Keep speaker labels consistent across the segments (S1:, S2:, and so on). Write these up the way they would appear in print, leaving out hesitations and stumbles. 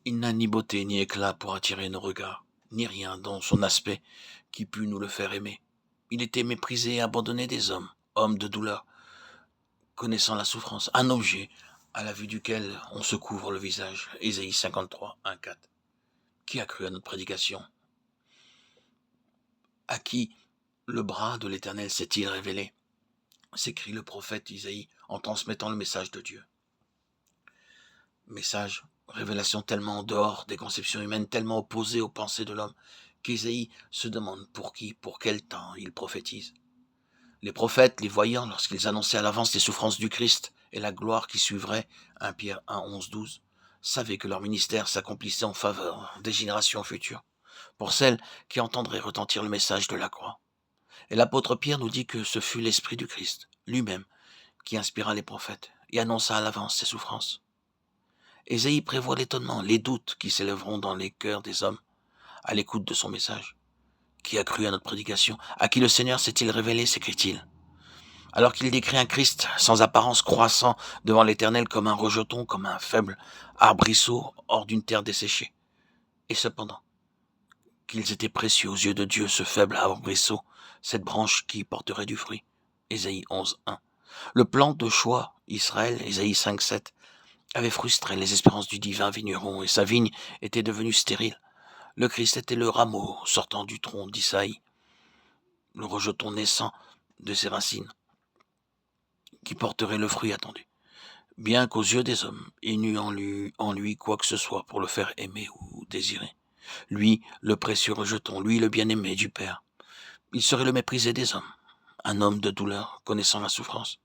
S1: Il n'a ni beauté ni éclat pour attirer nos regards, ni rien dans son aspect qui pût nous le faire aimer. Il était méprisé et abandonné des hommes, homme de douleur, connaissant la souffrance, un objet à la vue duquel on se couvre le visage. Ésaïe 53, 1, 4. Qui a cru à notre prédication? À qui le bras de l'Éternel s'est-il révélé? S'écrie le prophète Isaïe en transmettant le message de Dieu. Message, révélation tellement en dehors des conceptions humaines, tellement opposée aux pensées de l'homme, qu'Ésaïe se demande pour qui, pour quel temps il prophétise. Les prophètes, les voyant lorsqu'ils annonçaient à l'avance les souffrances du Christ et la gloire qui suivrait, 1 Pierre 1, 11, 12, savaient que leur ministère s'accomplissait en faveur des générations futures, pour celles qui entendraient retentir le message de la croix. Et l'apôtre Pierre nous dit que ce fut l'Esprit du Christ, lui-même, qui inspira les prophètes et annonça à l'avance ses souffrances. Ésaïe prévoit l'étonnement, les doutes qui s'élèveront dans les cœurs des hommes à l'écoute de son message. Qui a cru à notre prédication? À qui le Seigneur s'est-il révélé, s'écrit-il. Alors qu'il décrit un Christ sans apparence croissant devant l'Éternel comme un rejeton, comme un faible arbrisseau hors d'une terre desséchée. Et cependant, qu'ils étaient précieux aux yeux de Dieu, ce faible arbrisseau, cette branche qui porterait du fruit. Ésaïe 11, 1. Le plan de choix, Israël, Ésaïe 5, 7, avait frustré les espérances du divin vigneron et sa vigne était devenue stérile. Le Christ était le rameau sortant du tronc d'Isaïe, le rejeton naissant de ses racines, qui porterait le fruit attendu. Bien qu'aux yeux des hommes, il n'eût en lui quoi que ce soit pour le faire aimer ou désirer. Lui, le précieux rejeton, lui, le bien-aimé du Père. Il serait le méprisé des hommes, un homme de douleur, connaissant la souffrance.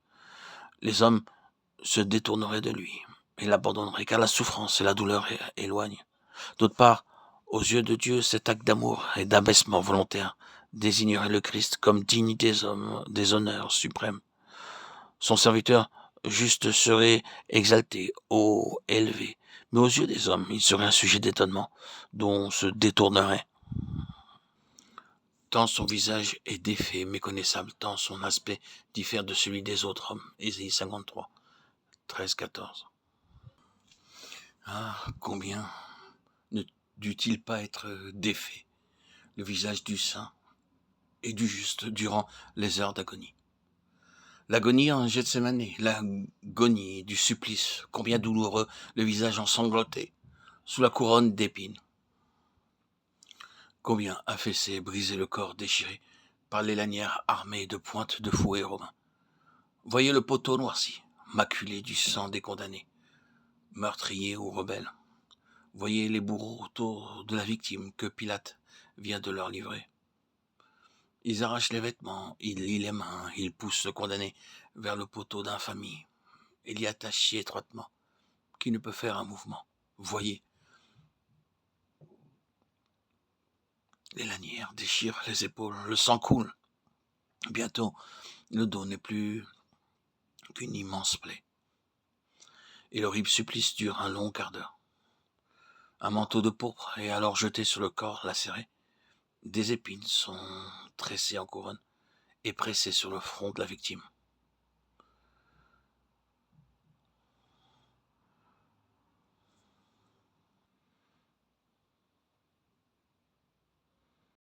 S1: Les hommes se détourneraient de lui et l'abandonneraient, car la souffrance et la douleur éloignent. D'autre part, aux yeux de Dieu, cet acte d'amour et d'abaissement volontaire désignerait le Christ comme digne des hommes, des honneurs suprêmes. Son serviteur juste serait exalté, haut, élevé, mais aux yeux des hommes, il serait un sujet d'étonnement, dont on se détournerait. Tant son visage est défait, méconnaissable, tant son aspect diffère de celui des autres hommes. Ésaïe 53, 13, 14. Ah, combien ne dut-il pas être défait, le visage du saint et du juste durant les heures d'agonie. L'agonie en Gethsémane, l'agonie du supplice, combien douloureux, le visage ensanglanté, sous la couronne d'épines. Combien affaissé, brisé le corps déchiré par les lanières armées de pointes de fouet romains. Voyez le poteau noirci, maculé du sang des condamnés, meurtriers ou rebelles. Voyez les bourreaux autour de la victime que Pilate vient de leur livrer. Ils arrachent les vêtements, ils lient les mains, ils poussent le condamné vers le poteau d'infamie. Il y attache si étroitement qu'il ne peut faire un mouvement. Voyez, les lanières déchirent les épaules, le sang coule. Bientôt, le dos n'est plus qu'une immense plaie. Et l'horrible supplice dure un long quart d'heure. Un manteau de pourpre est alors jeté sur le corps lacéré. Des épines sont tressées en couronne et pressées sur le front de la victime.